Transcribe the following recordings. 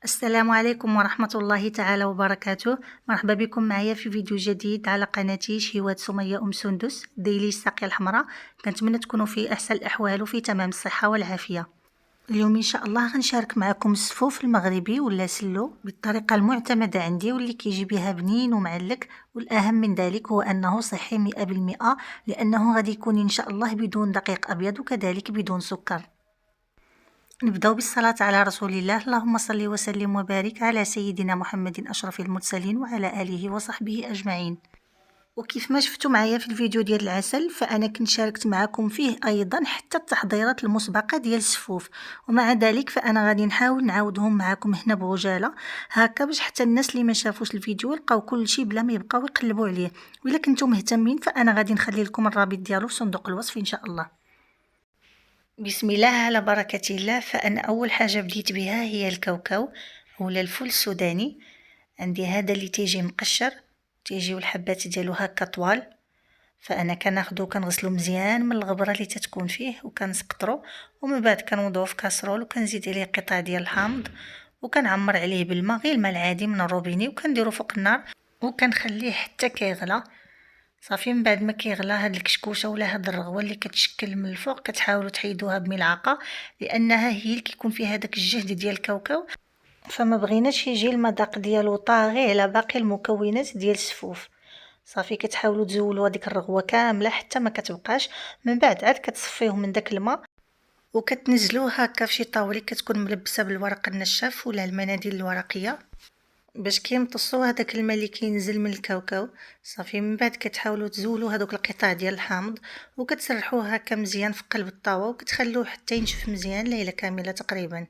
السلام عليكم ورحمة الله تعالى وبركاته. مرحبا بكم معايا في فيديو جديد على قناتي شهوات سمية سندس ديلي الساقية الحمراء. كنتمنى تكونوا في أحسن الأحوال وفي تمام الصحة والعافية. اليوم إن شاء الله غنشارك معكم السفوف المغربي ولا سلو بالطريقة المعتمدة عندي واللي كيجي بها بنين ومعلك، والأهم من ذلك هو أنه صحي 100% لأنه غادي يكون إن شاء الله بدون دقيق أبيض وكذلك بدون سكر. نبدأ بالصلاة على رسول الله. اللهم صل وسلم وبارك على سيدنا محمد أشرف المرسلين وعلى آله وصحبه أجمعين. وكيف ما شفتوا معايا في الفيديو ديال العسل، فأنا كنت شاركت معكم فيه أيضا حتى التحضيرات المسبقة ديال السفوف، ومع ذلك فأنا غادي نحاول نعاودهم معكم هنا بعجالة هكا باش حتى الناس اللي ما شافوش الفيديو يلقاو كل شيء بلا ما يبقاو يقلبوا عليه. وإلا كنتم مهتمين فأنا غادي نخلي لكم الرابط ديالو في صندوق الوصف إن شاء الله. بسم الله على بركة الله. فأنا أول حاجة بديت بها هي الكاوكاو ولا الفول السوداني. عندي هذا اللي تيجي مقشر، تيجيو الحبات ديالو هكا طوال، فأنا كناخدو كنغسلو مزيان من الغبرة اللي تتكون فيه وكنسقطرو، ومن بعد كنوضعو في كاسرول وكنزيد عليه قطع ديال الحامض وكنعمر عليه بالماء، غير الماء العادي من الروبيني، وكنديرو فوق النار وكنخليه حتى كيغلى. صافي من بعد ما كيغلى هاد الكشكوشه ولا هاد الرغوه اللي كتشكل من الفوق كتحاولوا تحيدوها بملعقه، لانها هي اللي كيكون فيها هذاك الجهد ديال الكاوكاو، فما بغيناش يجي المذاق ديالو طاغي على باقي المكونات ديال السفوف. صافي كتحاولوا تزولوا هذيك الرغوه كامله حتى ما كتبقاش، من بعد عاد كتصفيوه من داك الماء وكتنزلوه هكا فشي طاولة كتكون ملبسه بالورق النشاف ولا المناديل الورقيه باش كيمتصوا هذاك الماء اللي كينزل من الكاوكاو. صافي من بعد كتحاولوا تزولوا هذوك القطع ديال الحامض وكتسرحوه هكا مزيان في قلب الطاوه وكتخلوه حتى ينشف مزيان ليله كامله تقريبا.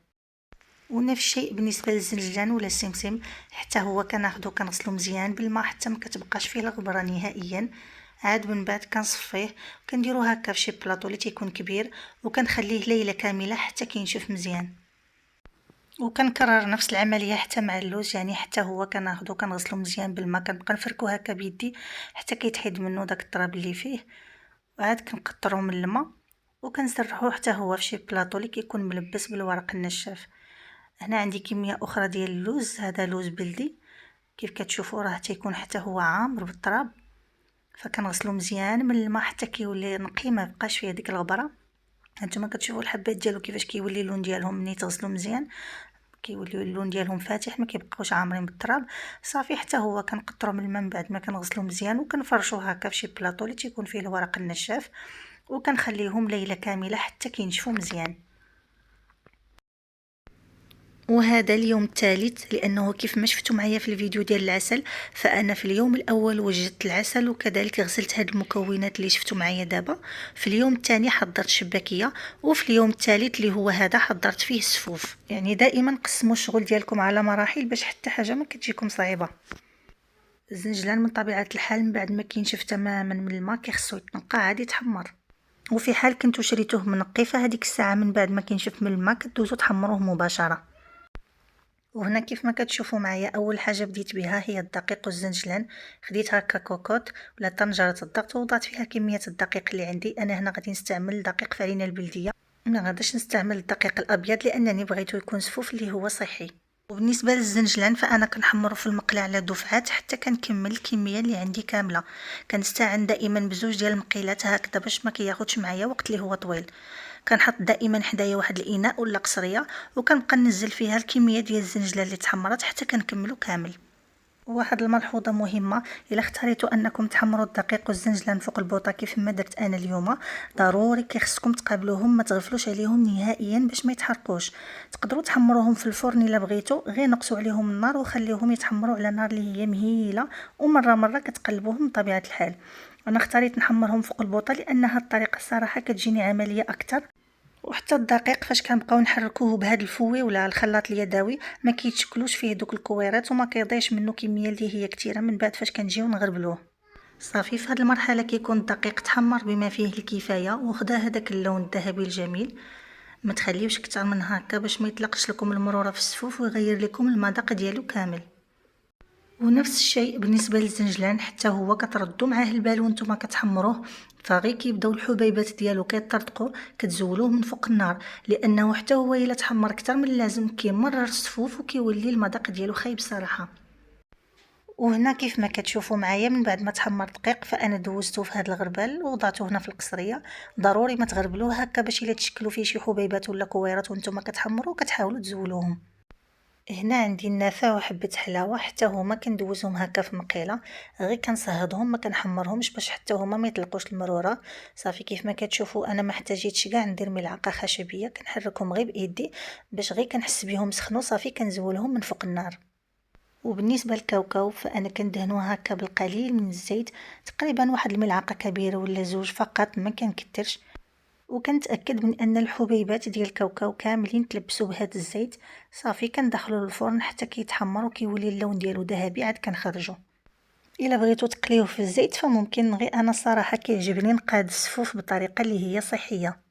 ونفس الشيء بالنسبه للزنجلان ولا السمسم، حتى هو كناخذو كنغسلو مزيان بالماء حتى ما كتبقاش فيه الغبره نهائيا. عاد من بعد كنصفيه وكنديرو هكا في شي بلاطو اللي تيكون كبير وكنخليه ليله كامله حتى كينشف مزيان. وكنكرر نفس العمليه حتى مع اللوز، يعني حتى هو كناخذو كنغسلو مزيان بالماء، كنبقى نفركو هكا بيدي حتى كيتحيد منه داك التراب اللي فيه، وعاد كنقطرو من الماء وكنسرحوه حتى هو في شي بلاطو اللي كيكون ملبس بالورق النشاف. هنا عندي كميه اخرى ديال اللوز، هذا لوز بلدي كيف كتشوفوا راه تيكون حتى هو عامر بالتراب، فكنغسلو مزيان من الماء حتى كيولي نقي ما بقاش فيه ديك الغبره. هانتوما كتشوفوا الحبات ديالو كيفاش كيولي اللون ديالهم ملي تغسلوا مزيان، كيوليو اللون ديالهم فاتح ما كيبقاوش عامرين بالتراب. صافي حتى هو كنقطرو من الماء بعد ما كنغسلو مزيان وكنفرشوه هكا في شي بلاطو اللي تيكون فيه الورق النشاف وكنخليهم ليله كامله حتى كينشفوا مزيان. وهذا اليوم الثالث، لانه كيف ما شفتوا معايا في الفيديو ديال العسل، فانا في اليوم الاول وجدت العسل وكذلك غسلت هاد المكونات اللي شفتوا معايا دابا. في اليوم الثاني حضرت شباكيه، وفي اليوم الثالث اللي هو هذا حضرت فيه السفوف. يعني دائما قسموا الشغل ديالكم على مراحل باش حتى حاجه ما كتجيكم صعيبه. الزنجلان من طبيعه الحال من بعد ما كينشف تماما من الماء كيخصو يتنقى عادي يتحمر، وفي حال كنتو شريتوه منقي فهاديك الساعه من بعد ما كينشف من الماء كدوزو تحمروه مباشره. وهنا كيف ما كتشوفوا معايا اول حاجه بديت بها هي الدقيق والزنجلان. خديت هكا كوكوط ولا طنجره الضغط ووضعت فيها كميه الدقيق اللي عندي. انا هنا غادي نستعمل دقيق فرينه البلديه، ما غاديش نستعمل الدقيق الابيض لانني بغيتو يكون سفوف اللي هو صحي. وبالنسبه للزنجلان فانا كنحمره في المقله على دفعات حتى كنكمل الكميه اللي عندي كامله. كنستعن دائما بزوج ديال المقيلات هكذا باش ما كياخذش معايا وقت اللي هو طويل. كنحط دائما حدايا واحد الاناء ولا قصريه وكنبقى ننزل فيها الكميه ديال الزنجلان اللي تحمرت حتى كنكملو كامل. واحد الملحوظه مهمه، الا اختاريتوا انكم تحمروا الدقيق والزنجلان فوق البوطه كيف ما درت انا اليوم، ضروري كيخصكم تقابلوهم، ما تغفلوش عليهم نهائيا باش ما يتحرقوش. تقدروا تحمروهم في الفرن الا بغيتوا، غير نقصوا عليهم النار وخليوهم يتحمروا على نار اللي هي مهيله، ومره مره كتقلبوهم بطبيعه الحال. انا اختاريت نحمرهم فوق البوطه لانها الطريقه الصراحه كتجيني عمليه اكثر. وحتى الدقيق فاش كنبقاو نحركوه بهذا الفوي ولا الخلاط اليدوي ما كيتشكلوش فيه دوك الكويرات وما كيضيعش منه كميه اللي هي كثيره من بعد فاش كنجيو نغربلوه. صافي في هذه المرحله كيكون الدقيق تحمر بما فيه الكفايه وخدا هذاك اللون الذهبي الجميل. ما تخليوش اكثر من هكا باش ما يطلقش لكم المروره في السفوف ويغير لكم المذاق ديالو كامل. ونفس الشيء بالنسبه للزنجلان، حتى هو كتردوا معاه البال وانتم كتحمروه طاغي كيبداو الحبيبات ديالو كيطرطقوا كتزولوه من فوق النار، لانه حتى هو الا تحمر اكثر من اللازم كيمرر الصفوف وكيولي المذاق ديالو خايب صراحه. وهنا كيف ما كتشوفوا معايا من بعد ما تحمر دقيق فانا دوزته في هذا الغربال ووضعته هنا في القصريه. ضروري ما تغربلوه هكا باش الا تشكلوا فيه شي حبيبات ولا كويرات وانتم كتحمروا كتحاولوا تزولوهم. هنا عندي النافع وحبة حلاوة حتى هما كندوزهم هكا في مقيله، غير كنصهدهم ما كنحمرهمش باش حتى هما ما يطلقوش المرورة. صافي كيف ما كتشوفوا انا ما احتاجيتش كاع ندير ملعقه خشبيه، كنحركهم غير بايدي باش غير كنحس بهم سخنوا صافي كنزولهم من فوق النار. وبالنسبه للكاوكاو فانا كندهنوه هكا بالقليل من الزيت، تقريبا واحد الملعقه كبيره ولا زوج فقط ما كنكترش، وكنتاكد من ان الحبيبات ديال الكاوكاو كاملين تلبسوا بهذا الزيت. صافي كندخلوا للفرن حتى كيتحمر وكيولي اللون ديالو ذهبي عاد كنخرجوه. الا بغيتو تقليوه في الزيت فممكن، غير انا صراحه كيعجبني نقاد السفوف بطريقه اللي هي صحيه.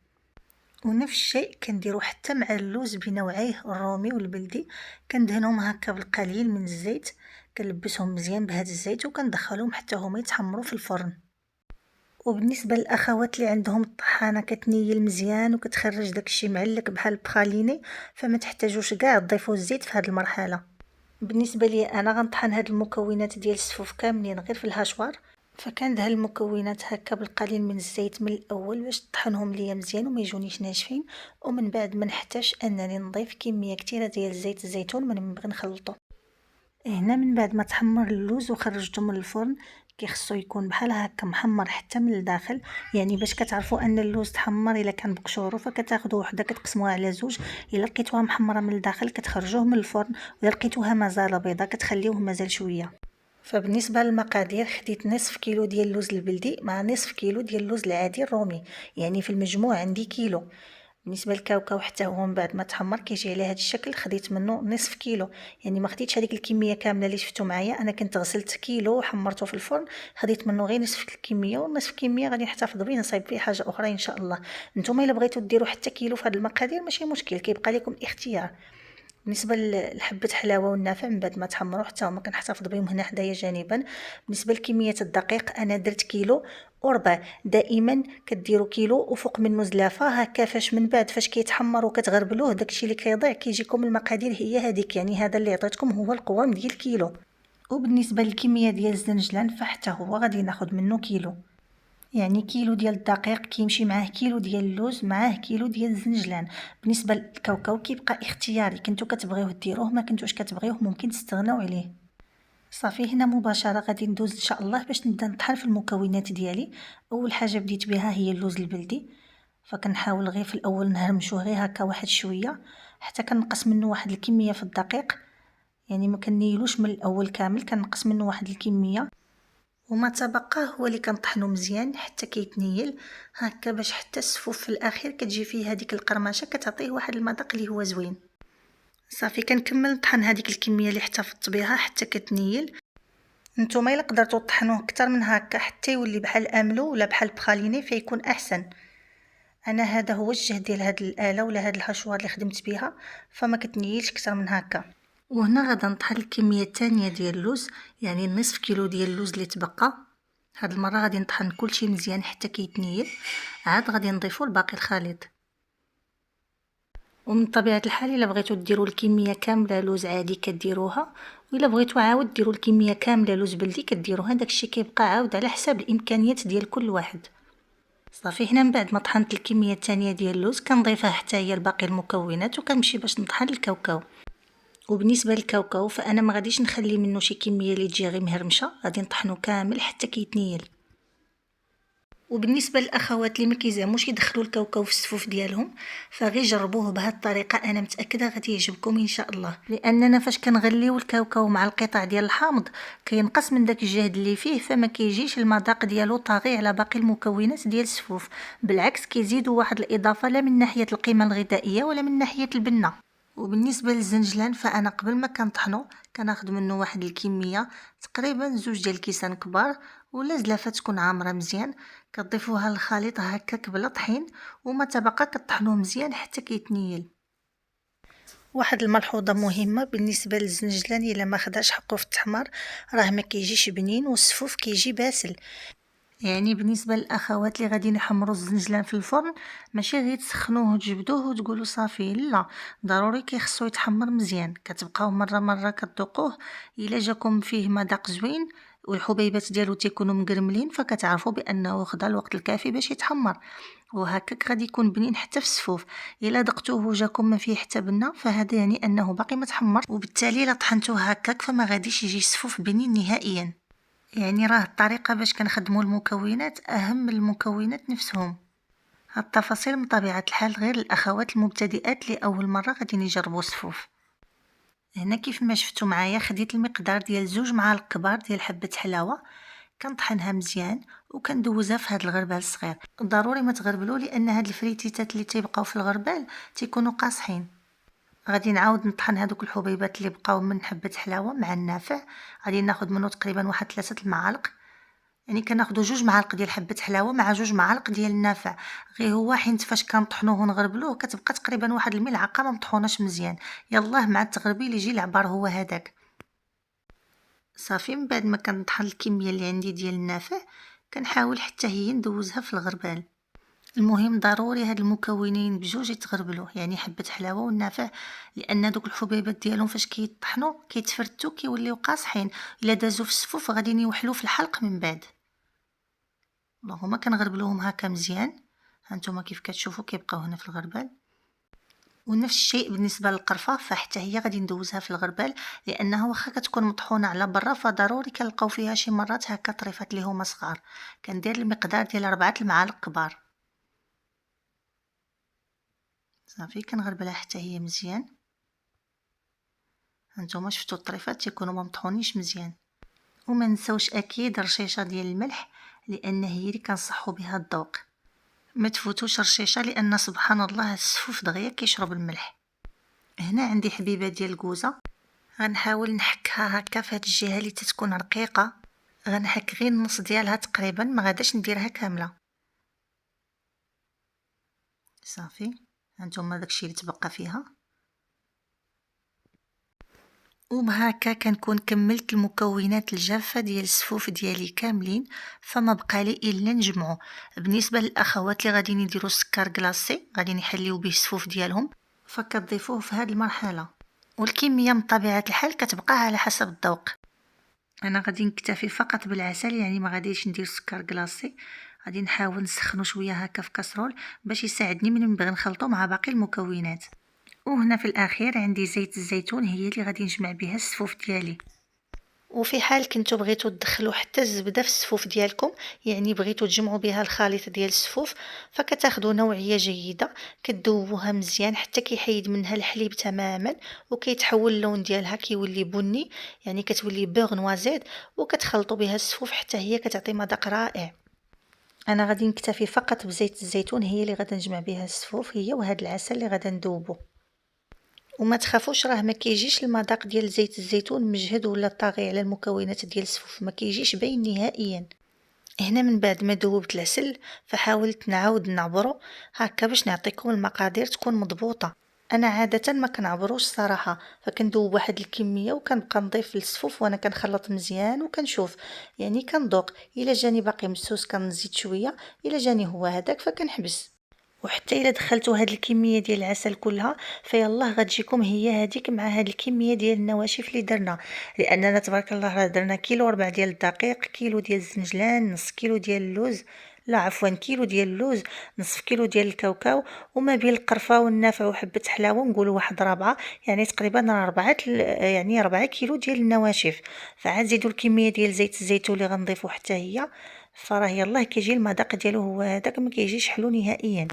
ونفس الشيء كنديرو حتى مع اللوز بنوعيه الرومي والبلدي، كندهنهم هكا بالقليل من الزيت، كنلبسهم مزيان بهذا الزيت وكندخلهم حتى هما يتحمروا في الفرن. وبالنسبه للاخوات اللي عندهم الطحانه كتنيل مزيان وكتخرج داكشي معلك بحال البخاليني فما تحتاجوش كاع تضيفوا الزيت في هذه المرحله. بالنسبه لي انا غنطحن هاد المكونات ديال السفوف كاملين غير في الهاشوار، فكندهن المكونات هكا بالقليل من الزيت من الاول باش تطحنهم ليا مزيان وما يجونيش ناشفين، ومن بعد ما نحتاج انني نضيف كميه كثيره ديال زيت الزيتون من نبغي نخلطو. هنا من بعد ما تحمر اللوز وخرجته من الفرن كيخصو يكون بحال هكا محمر حتى من الداخل، يعني باش كتعرفوا ان اللوز تحمر الا كان بقشورو فكتاخذوا وحده كتقسموها على زوج، الا لقيتوها محمره من الداخل كتخرجوه من الفرن، ولا لقيتوها مازال بيضه كتخليوه مازال شويه. فبالنسبه للمقادير خديت نصف كيلو ديال اللوز البلدي مع نصف كيلو ديال اللوز العادي الرومي، يعني في المجموع عندي كيلو. بالنسبه للكاوكاو حتى هو من بعد ما تحمر كيجي على هذا الشكل، خديت منه نصف كيلو، يعني ما خديتش هذيك الكميه كامله اللي شفتوا معايا، انا كنت غسلت كيلو وحمرته في الفرن، خديت منه غير نصف الكميه، ونصف الكميه غادي نحتفظ به نصايب فيه حاجه اخرى ان شاء الله. نتوما الا بغيتوا ديروا حتى كيلو في هذه المقادير ماشي مشكل، كيبقى لكم الاختيار. بالنسبه لحبه حلاوه والنافع من بعد ما تحمروا حتى هما كنحتفظ بهم هنا حدايا جانبا. بالنسبه لكميه الدقيق انا درت كيلو وربع، دائما كديروا كيلو وفوق منه زلافه هكا، فاش من بعد فاش كيتحمر وكتغربلوه داكشي اللي كيضيع كيجيكم المقادير هي هذيك، يعني هذا اللي عطيتكم هو القوام ديال الكيلو. وبالنسبه للكميه ديال الزنجلان فحتى هو غادي ناخذ منه كيلو، يعني كيلو ديال الدقيق كيمشي معاه كيلو ديال اللوز معاه كيلو ديال الزنجلان. بالنسبه للكاوكاو كيبقى اختياري، كنتو كتبغيوه ديروه ما كنتوش كتبغيوه ممكن تستغناو عليه. صافي هنا مباشره غادي ندوز ان شاء الله باش نبدا نطحن في المكونات ديالي. اول حاجه بديت بها هي اللوز البلدي، فكنحاول غير في الاول نهرمشوه غير هكا واحد شويه حتى كنقص منه واحد الكميه في الدقيق، يعني ما كنيلوش من الاول كامل، كنقص منه واحد الكميه وما تبقى هو اللي كنطحنو مزيان حتى كيتنيل هكا، باش حتى السفوف في الاخير كتجي فيه هذيك القرمشه كتعطيه واحد المذاق اللي هو زوين. صافي كنكمل نطحن هذيك الكميه اللي احتفظت بها حتى كتنيل. نتوما الا قدرتوا تطحنوه اكثر من هكا حتى يولي بحال املو ولا بحال بخاليني فيكون احسن. انا هذا هو الجهد ديال هذه الاله ولا هذا الحشوار اللي خدمت بها، فما كتنيلش اكثر من هكا. وهنا غادا نطحن الكميه الثانيه ديال اللوز، يعني نصف كيلو ديال اللوز اللي تبقى. هاد المره غادي نطحن كلشي مزيان حتى كيتنيل، عاد غادي نضيفوا الباقي الخليط. ومن طبيعه الحال الا بغيتوا ديروا الكميه كامله لوز عادي كديروها، والا بغيتوا عاود ديروا الكميه كامله لوز بلدي كديروها، داكشي كيبقى عاود على حساب الامكانيات ديال كل واحد. صافي هنا من بعد ما طحنت الكميه الثانيه ديال اللوز كنضيفها حتى هي لباقي المكونات وكنمشي باش نطحن الكاوكاو. وبالنسبه للكاوكاو فانا ما غاديش نخلي منه شي كميه اللي تجي غير مهرمشه، غادي نطحنو كامل حتى كيتنيل. وبالنسبه للاخوات اللي ما كيزعموش يدخلوا الكاوكاو في السفوف ديالهم فغير جربوه بهذه الطريقه، انا متاكده غادي يعجبكم ان شاء الله، لاننا فاش كنغليو الكاوكاو مع القطع ديال الحامض كينقص من داك الجهد اللي فيه، فما كيجيش المذاق ديالو طاغي على باقي المكونات ديال السفوف، بالعكس كيزيدوا واحد الاضافه لا من ناحيه القيمه الغذائيه ولا من ناحيه البنه. وبالنسبه للزنجلان فانا قبل ما كنطحنو كناخذ منه واحد الكميه تقريبا 2 ديال الكيسان كبار ولا زلافه تكون عامره مزيان، كتضيفوها للخليط هكاك بلا طحين وما تبقى كطحنوه مزيان حتى كيتنيل. واحد الملحوظه مهمه بالنسبه للزنجلان، الا ما خداش حقه في التحمار راه ما كيجيش بنين والسفوف كيجي باسل، يعني بالنسبه للاخوات اللي غادي يحمروا الزنجلان في الفرن، ماشي غير تسخنوه وتجبدوه وتقولوا صافي، لا، ضروري كيخصو يتحمر مزيان. كتبقاو مره مره كتذوقوه، الا جاكم فيه مذاق زوين والحبيبات ديالو تيكونوا مقرملين، فكتعرفوا بانه خدا الوقت الكافي باش يتحمر، وهكاك غادي يكون بنين حتى في السفوف. الا ذقتوه وجاكم ما فيه حتى بنه، فهذا يعني انه باقي ما تحمر، وبالتالي الا طحنتوه هكاك فما غاديش يجي السفوف بنين نهائيا. يعني راه الطريقة باش كنخدموا المكونات أهم من المكونات نفسهم. هاد التفاصيل من طبيعة الحال غير الأخوات المبتدئات لأول مرة غادي يجربوا الصفوف. هنا كيف ما شفتوا معايا خديت المقدار ديال 2 معالق كبار ديال حبة حلاوة، كنطحنها مزيان وكندوزها في هاد الغربال الصغير. ضروري ما تغربلوا لأن هاد الفريتيتات اللي تيبقاو في الغربال تيكونوا قاصحين. غادي نعاود نطحن هذوك الحبيبات اللي بقاو من حبة حلاوة مع النافع، غادي ناخذ منه تقريبا واحد 3 المعالق. يعني كناخدو 2 معالق ديال حبة حلاوة مع 2 معالق ديال النافع، غير هو حين فاش كنطحنوه ونغربلوه كتبقى تقريبا واحد الملعقة ما مطحوناش مزيان، يلاه مع التغربيل يجي العبار هو هذاك. صافي من بعد ما كنطحن الكمية اللي عندي ديال النافع، كنحاول حتى هي ندوزها في الغربال. المهم ضروري هاد المكونين بجوج يتغربلوا، يعني حبة حلاوة والنافع، لان دوك الحبيبات ديالهم فاش كيطحنوا كيتفرتوا كيوليو قاصحين، الا دازوا في السفوف غادي يوحلوا في الحلق من بعد. هما كنغربلوهم هكا مزيان، هانتوما كيف كتشوفوا كيبقاو هنا في الغربال. ونفس الشيء بالنسبه للقرفه، فحتى هي غادي ندوزها في الغربال، لانها واخا كتكون مطحونه على برا فضروري كنلقاو فيها شي مرات هكا طريفات اللي هما صغار. كندير المقدار ديال 4 المعالق كبار. صافي كنغربلها حتى هي مزيان. هانتوما شفتوا الطريفات تيكونوا ما مطحونيش مزيان. وما نساوش اكيد رشيشه ديال الملح، لان هي اللي كنصحوا بها الذوق. ما تفوتوش رشيشه لان سبحان الله السفوف دغيا كيشرب الملح. هنا عندي حبيبه ديال الكوزه، غنحاول نحكها هكا في هاد الجهه اللي تتكون رقيقه، غنحك غير النص ديالها تقريبا، ما غاداش نديرها كامله. صافي هانتوما داكشي اللي تبقى فيها. وبهكا كنكون كملت المكونات الجافه ديال السفوف ديالي كاملين، فما بقى لي الا نجمعو. بالنسبه للاخوات اللي غادي يديروا السكر كلاصي غادي يحليو به السفوف ديالهم، فكتضيفوه في هذه المرحله، والكميه من طبيعه الحال كتبقى على حسب الذوق. انا غادي نكتفي فقط بالعسل، يعني ما غاديش ندير سكر كلاصي. غادي نحاول نسخنو شويه هكا في كاسرول باش يساعدني من نبغي نخلطو مع باقي المكونات. وهنا في الاخير عندي زيت الزيتون، هي اللي غادي نجمع بها السفوف ديالي. وفي حال كنتو بغيتو تدخلوا حتى الزبده في السفوف ديالكم، يعني بغيتو تجمعوا بها الخليط ديال السفوف، فكتاخذوا نوعيه جيده كتذوبوها مزيان حتى كيحيد منها الحليب تماما، وكيتحول اللون ديالها كيولي بني، يعني كتولي بوغ نوازيد، وكتخلطوا بها السفوف حتى هي كتعطي مذاق رائع. انا غادي نكتفي فقط بزيت الزيتون، هي اللي غادي نجمع بها السفوف، هي وهذا العسل اللي غادي نذوبو. وما تخافوش راه ما كيجيش المذاق ديال زيت الزيتون مجهد ولا طاغي على المكونات ديال السفوف، ما كيجيش باين نهائيا. هنا من بعد ما ذوبت العسل فحاولت نعاود نعبرو هكا باش نعطيكم المقادير تكون مضبوطه. انا عاده ما كنعبروش صراحه، فكندوب واحد الكميه وكنبقى نضيف للسفوف وانا كنخلط مزيان وكنشوف، يعني كنذوق، الا جاني باقي مسوس كنزيد شويه، الا جاني هو هذاك فكنحبس. وحتى الا دخلتوا هاد الكميه ديال العسل كلها فيالله غتجيكم هي هذيك مع هاد الكميه ديال النواشف اللي درنا، لاننا تبارك الله راه درنا كيلو ربع ديال الدقيق، كيلو ديال الزنجلان، نص كيلو ديال اللوز، لا عفوا كيلو ديال اللوز، نصف كيلو ديال الكاوكاو، وما بين القرفه والنافع وحبه حلاوه نقولوا واحد ربعه، يعني تقريبا يعني 4 كيلو ديال النواشف. فعاد زيدوا الكميه ديال زيت الزيتون اللي غنضيفو حتى هي، فراه يلاه كيجي المذاق ديالو هو هذاك، ما كيجيش حلو نهائيا.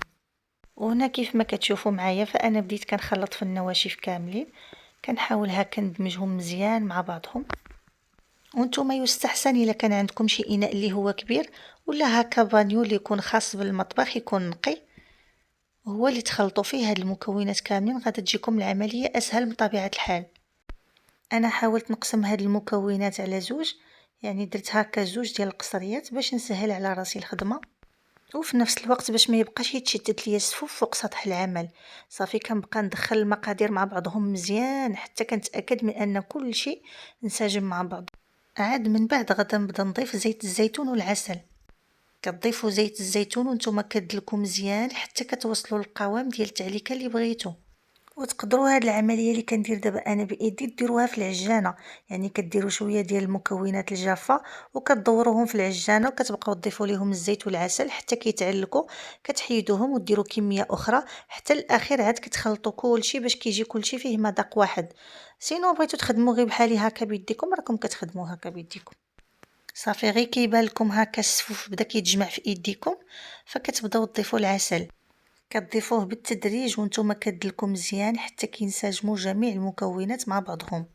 وهنا كيف ما كتشوفوا معايا فانا بديت كنخلط في النواشف كاملين، كنحاول هكا ندمجهم مزيان مع بعضهم. وانتم يستحسن الا كان عندكم شي اناء اللي هو كبير ولا هكا بانيو اللي يكون خاص بالمطبخ يكون نقي، هو اللي تخلطوا فيه هاد المكونات كاملين غادا تجيكم العمليه اسهل بطبيعه الحال. انا حاولت نقسم هاد المكونات على 2، يعني درت هكا 2 ديال القصريات باش نسهل على راسي الخدمه، وفي نفس الوقت باش ما يبقاش يتشتت ليا السفوف فوق سطح العمل. صافي كنبقى ندخل المقادير مع بعضهم مزيان حتى كنتاكد من ان كل شيء انسجم مع بعض. عاد من بعد غادا نبدا نضيف زيت الزيتون والعسل. كتضيفوا زيت الزيتون وانتم كدلكوا مزيان حتى كتوصلوا للقوام ديال التعليكه اللي بغيتو. وتقدروا هاد العمليه اللي كندير دابا انا بايدي ديروها في العجانه، يعني كديروا شويه ديال المكونات الجافه وكتدوروهم في العجانه وكتبقاو تضيفوا ليهم الزيت والعسل حتى كيتعلقوا، كتحيدوهم وديروا كميه اخرى حتى الاخير عاد كتخلطوا كلشي باش كيجي كلشي فيه مذاق واحد. سينو بغيتو تخدموا غير بحالي هكا بيديكم راكم كتخدموا هكا بيديكم. صافي غير كيبان لكم هكا السفوف بدا كيتجمع في ايديكم فكتبداو تضيفوا العسل، كتضيفوه بالتدريج وانتم كدلكوا مزيان حتى كينسجموا جميع المكونات مع بعضهم.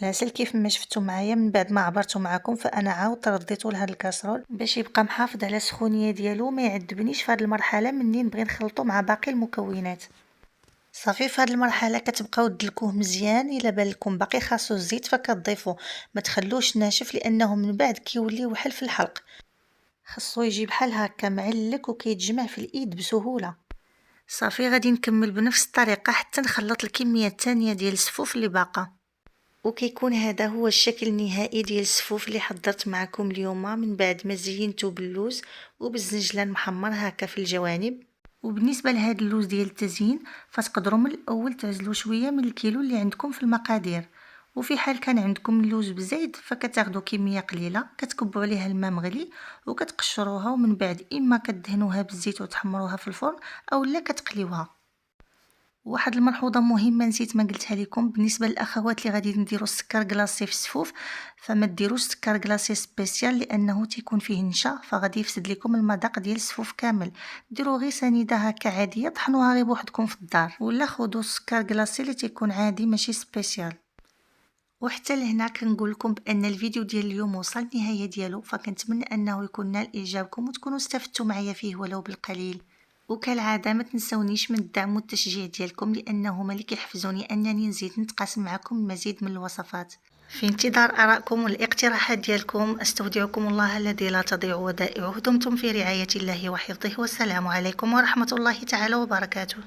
العسل كيف ما شفتوا معايا من بعد ما عبرته معكم فانا عاود رديته لهاد الكاسرول باش يبقى محافظ على السخونيه ديالو ما يعذبنيش في هذه المرحله منين نبغي نخلطو مع باقي المكونات. صافي في هذه المرحله كتبقاو تدلكوه مزيان، الا بان لكم باقي خاصو الزيت فكتضيفوه، ما تخلوش ناشف لانه من بعد كيولي وحل في الحلق، خاصو يجي بحال هكا معلك وكيتجمع في الايد بسهوله. صافي غادي نكمل بنفس الطريقه حتى نخلط الكميه الثانيه ديال السفوف اللي باقا، وكيكون هذا هو الشكل النهائي ديال السفوف اللي حضرت معكم اليوم من بعد ما زينته باللوز وبالزنجلان محمر هكا في الجوانب. وبالنسبه لهذا اللوز ديال التزيين فتقدروا من الاول تعزلوا شويه من الكيلو اللي عندكم في المقادير، وفي حال كان عندكم اللوز بزايد فكتاخذوا كميه قليله كتكبوا عليها الماء مغلي وكتقشروها، ومن بعد اما كدهنوها بالزيت وتحمروها في الفرن او لا كتقليوها. واحد الملحوظه مهمه نسيت ما قلتها لكم بالنسبه للاخوات اللي غادي نديروا السكر كلاصي في السفوف، فما ديروش سكر كلاصي سبيسيال لانه تيكون فيه نشا فغادي يفسد لكم المذاق ديال السفوف كامل. ديروا غير سنيده هكا عاديه طحنوها غير بوحدكم في الدار، ولا خذوا السكر كلاصي اللي تيكون عادي ماشي سبيسيال. وحتى لهنا كنقول لكم بان الفيديو ديال اليوم وصل النهايه ديالو، فكنتمنى انه يكون نال اعجابكم وتكونوا استفدتوا معايا فيه ولو بالقليل. وكالعاده ما تنسونيش من الدعم والتشجيع ديالكم لانه هما اللي كيحفزوني انني نزيد نتقاسم معكم المزيد من الوصفات. في انتظار ارائكم والاقتراحات ديالكم. استودعكم الله الذي لا تضيع ودائعه. دمتم في رعايه الله وحفظه، والسلام عليكم ورحمه الله تعالى وبركاته.